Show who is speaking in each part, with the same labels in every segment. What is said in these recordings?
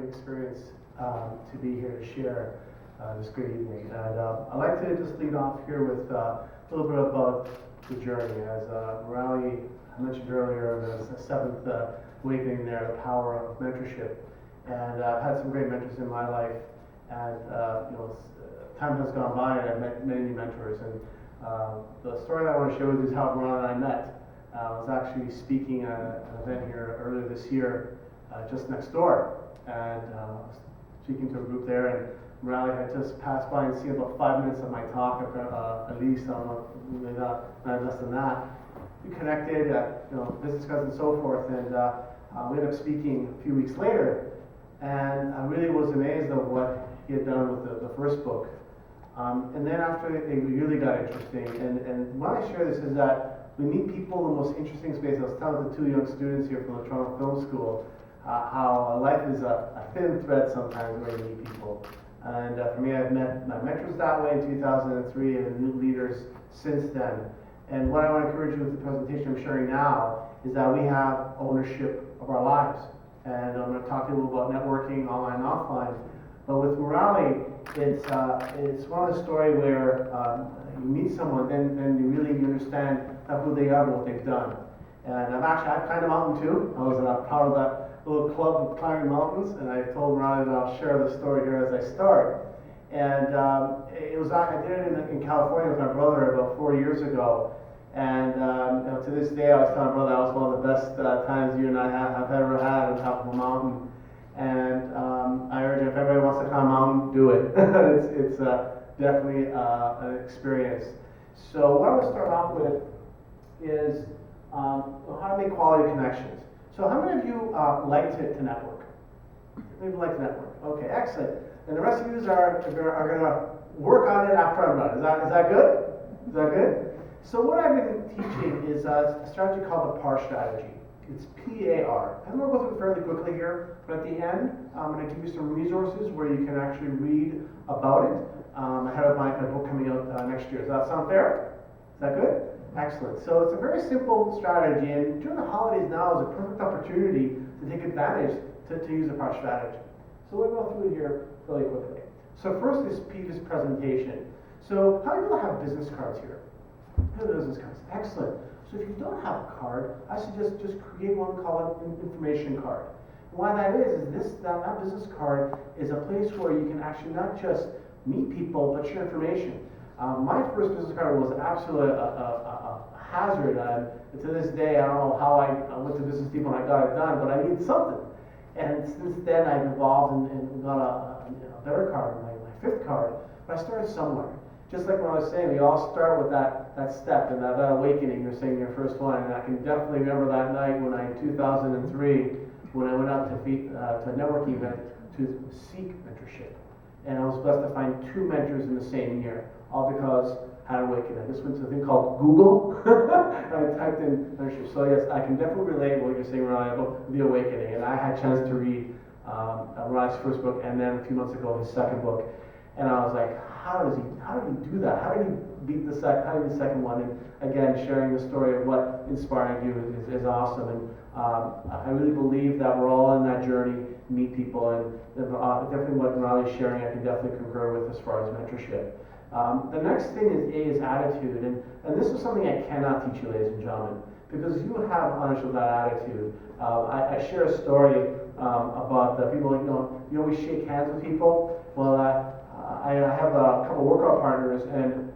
Speaker 1: Experience to be here to share this great evening. And I'd like to just lead off here with a little bit about the journey. As Murali mentioned earlier, there's the seventh awakening there, the power of mentorship. And I've had some great mentors in my life, and time has gone by, and I've met many mentors. And the story that I want to share with you is how Murali and I met. I was actually speaking at an event here earlier this year, just next door. And speaking to a group there, and Murali had just passed by and seen about 5 minutes of my talk, at least, I don't know, maybe not less than that. We connected, business cards and so forth, and we ended up speaking a few weeks later, and I really was amazed at what he had done with the first book. And then after it really got interesting, and why I share this is that we meet people in the most interesting space. I was telling the two young students here from the Toronto Film School, how life is a thin thread sometimes where you meet people. And for me, I've met my mentors that way in 2003 and new leaders since then. And what I want to encourage you with the presentation I'm sharing now is that we have ownership of our lives. And I'm going to talk to you a little about networking, online and offline. But with Murali, it's one of the story where you meet someone, then you really understand who they are and what they've done. And I've climbed a mountain too. I was part of that little club of climbing mountains, and I told Murali that I'll share the story here as I start. And I did it in California with my brother about 4 years ago. And to this day, I was telling my brother that was one of the best times you and I have ever had on top of a mountain. And I urge you, if everybody wants to climb a mountain, do it. it's definitely an experience. So what I want to start off with is how to make quality connections. So how many of you like to network? Maybe like to network. Okay, excellent. And the rest of you are going to work on it after I'm done. Is that good? Is that good? So what I've been teaching is a strategy called the PAR strategy. It's P-A-R. I'm going to go through it fairly quickly here, but at the end, I'm going to give you some resources where you can actually read about it ahead of my book coming out next year. Does that sound fair? Is that good? Excellent. So it's a very simple strategy, and during the holidays now is a perfect opportunity to take advantage to use the PAR strategy. So we'll go through it here really quickly. So first is Peter's presentation. So how many people have business cards here? Who have business cards? Excellent. So if you don't have a card, I suggest just create one called an information card. And why that is that business card is a place where you can actually not just meet people, but share information. My first business card was absolutely a hazard. To this day, I don't know how I went to business people and I got it done, but I needed something. And since then, I've evolved and got a better card, my fifth card. But I started somewhere. Just like what I was saying, we all start with that step and that awakening. You're saying your first one, and I can definitely remember that night in 2003, when I went out to a networking event to seek mentorship. And I was blessed to find 2 mentors in the same year, all because I had an awakening. I just went to a thing called Google, and I typed in mentorship. So yes, I can definitely relate what you're saying, Murali, about the awakening. And I had a chance to read Murali's first book, and then a few months ago his second book. And I was like, how did he do that? How did he beat the second one? And again, sharing the story of what inspired you is awesome. And I really believe that we're all on that journey, meet people, and definitely what Murali is sharing, I can definitely concur with as far as mentorship. The next thing is attitude, and this is something I cannot teach you, ladies and gentlemen, because you have ownership of that attitude. I share a story about the people, you always shake hands with people. Well, I have a couple workout partners, and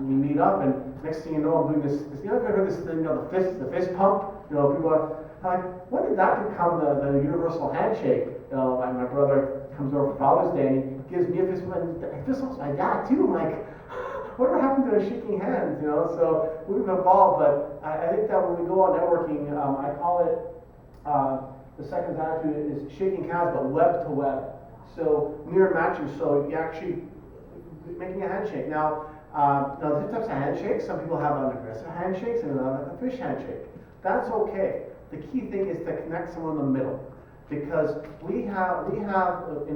Speaker 1: we meet up, and next thing you know, I'm doing this. You ever heard this thing, the fist pump? People are like, when did that become the universal handshake? My brother comes over for Father's Day, and he gives me a fist bump, and he fist bumps my dad too. I'm like, whatever happened to shaking hands? So we've evolved, but I think that when we go out networking, I call it the second attitude is shaking hands, but web to web. So mirror matching, so you actually making a handshake. Now different types of handshakes. Some people have an aggressive handshakes and a fish handshake. That's okay. The key thing is to connect someone in the middle, because we have in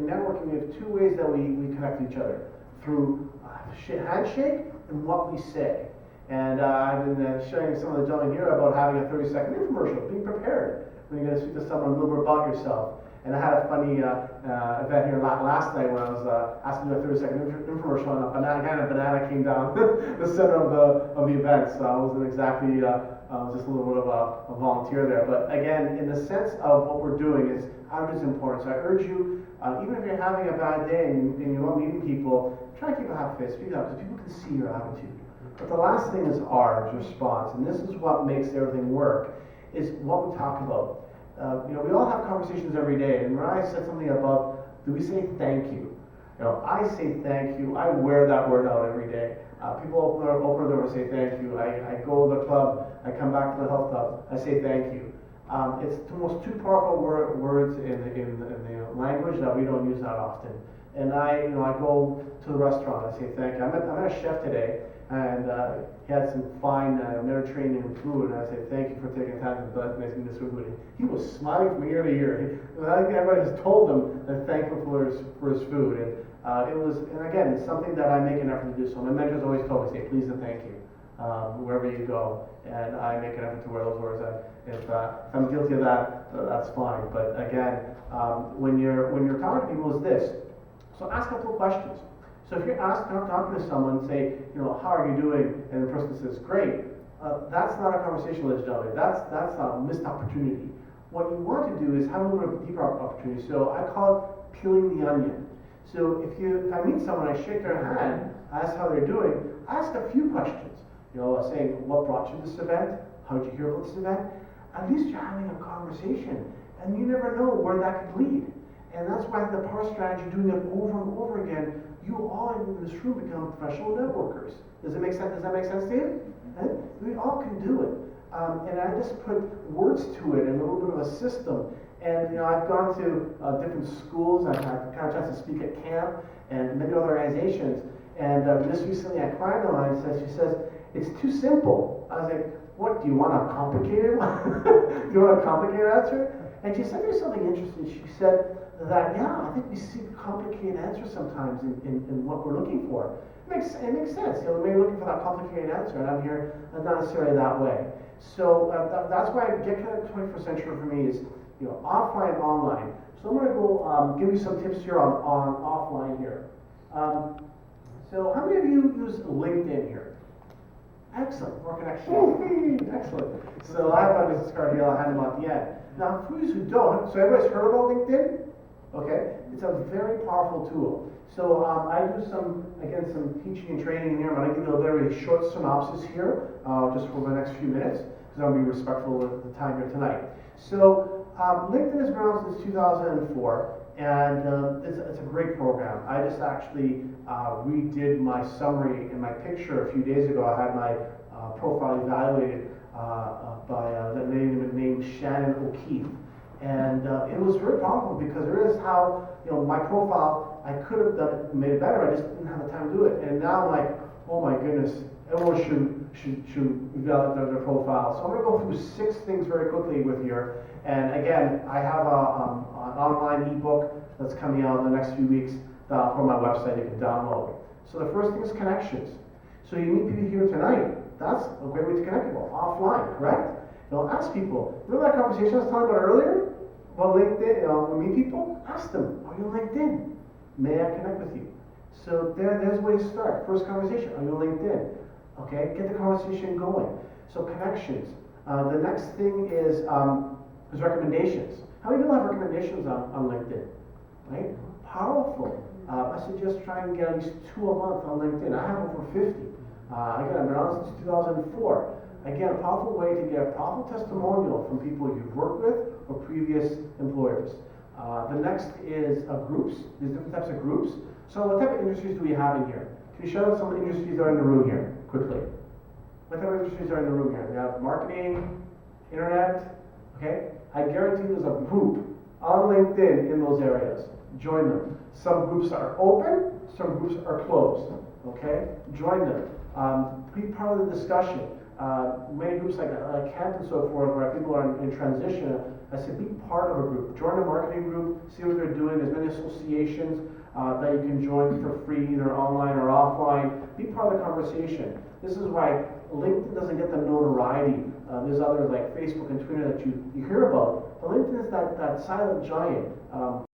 Speaker 1: networking we have 2 ways that we connect each other, through handshake and what we say. And I've been sharing some of the gentlemen here about having a 30-second infomercial, being prepared when you're going to speak to someone a little bit about yourself. And I had a funny event here last night when I was asked to do a 30-second infomercial, and a banana came down the center of the event. So I wasn't exactly just a little bit of a volunteer there. But again, in the sense of what we're doing is outreach is important. So I urge you, even if you're having a bad day and you're not meeting people, try to keep a happy face, speak up, because people can see your attitude. But the last thing is ours, response, and this is what makes everything work, is what we talk about. We all have conversations every day, and Murali said something about, do we say thank you? I say thank you. I wear that word out every day. People open the door and say thank you. I go to the club, I come back to the health club, I say thank you. It's the most two powerful words in the language that we don't use that often. And I go to the restaurant, I say thank you. I met a chef today, and he had some fine Mediterranean food, and I said thank you for taking time to make this food. He was smiling from ear to ear. I think everybody has told him that thankful for his food, and and again, it's something that I make an effort to do. So my mentors always told me, say please and thank you wherever you go, and I make an effort to wear those words. If I'm guilty of that, that's fine. But again, when you're talking to people, is this. So ask a couple of questions. So if you're talking to someone, say, how are you doing? And the person says, great. That's not a conversation, ladies and gentlemen. That's a missed opportunity. What you want to do is have a little bit deeper opportunity. So I call it peeling the onion. So if I meet someone, I shake their hand, ask how they're doing, ask a few questions. Saying, what brought you to this event? How did you hear about this event? At least you're having a conversation, and you never know where that could lead. And that's why the power strategy, doing it over and over again, you all in this room become professional networkers. Does that make sense? Does that make sense to you? We all can do it. And I just put words to it and a little bit of a system. And I've gone to different schools. I've had kind of chance to speak at camp and many other organizations. And just recently, a client of mine she says, it's too simple. I was like, what, do you want a complicated one? Do you want a complicated answer? And she said there's something interesting. She said that, I think we see complicated answers sometimes in what we're looking for. It makes sense. Maybe looking for that complicated answer, and I'm here not necessarily that way. So that's why Get Connected 21st Century for me is offline and online. So I'm going to go give you some tips here on offline here. So how many of you use LinkedIn here? Excellent, more connection. Excellent. So I have my business card here, I'll hand them at the end. Now, for those who don't, so everybody's heard about LinkedIn? Okay, it's a very powerful tool. So I do some teaching and training here. I'm going to give you a very short synopsis here, just for the next few minutes, because I'll be respectful of the time here tonight. So LinkedIn has been around since 2004, and it's a great program. I just actually redid my summary in my picture a few days ago. I had my profile evaluated by the lady named Shannon O'Keefe. And it was very powerful because there is how, my profile, I could have made it better, I just didn't have the time to do it. And now I'm like, oh my goodness, everyone should evaluate their profile. So I'm going to go through 6 things very quickly with you. And again, I have an online ebook that's coming out in the next few weeks from my website you can download. So the first thing is connections. So you meet people here tonight. That's a great way to connect people, offline, correct? Ask people. Remember that conversation I was talking about earlier? About LinkedIn, we meet people? Ask them, are you on LinkedIn? May I connect with you? So there's a way to start. First conversation, are you on LinkedIn? Okay, get the conversation going. So connections. The next thing is recommendations. How many people have recommendations on LinkedIn? Right? Powerful. I suggest trying to get at least 2 a month on LinkedIn. I have over 50. Again, I've been on since 2004. Again, a powerful way to get a powerful testimonial from people you've worked with or previous employers. The next is groups. There's different types of groups. So what type of industries do we have in here? Can you shout out some industries that are in the room here, quickly? What type of industries are in the room here? We have marketing, internet, okay? I guarantee there's a group on LinkedIn in those areas. Join them. Some groups are open, some groups are closed, okay? Join them. Be part of the discussion. Many groups like camp and so forth, where people are in transition, I said be part of a group. Join a marketing group, see what they're doing. There's many associations that you can join for free, either online or offline. Be part of the conversation. This is why LinkedIn doesn't get the notoriety. There's others like Facebook and Twitter that you hear about. But LinkedIn is that silent giant.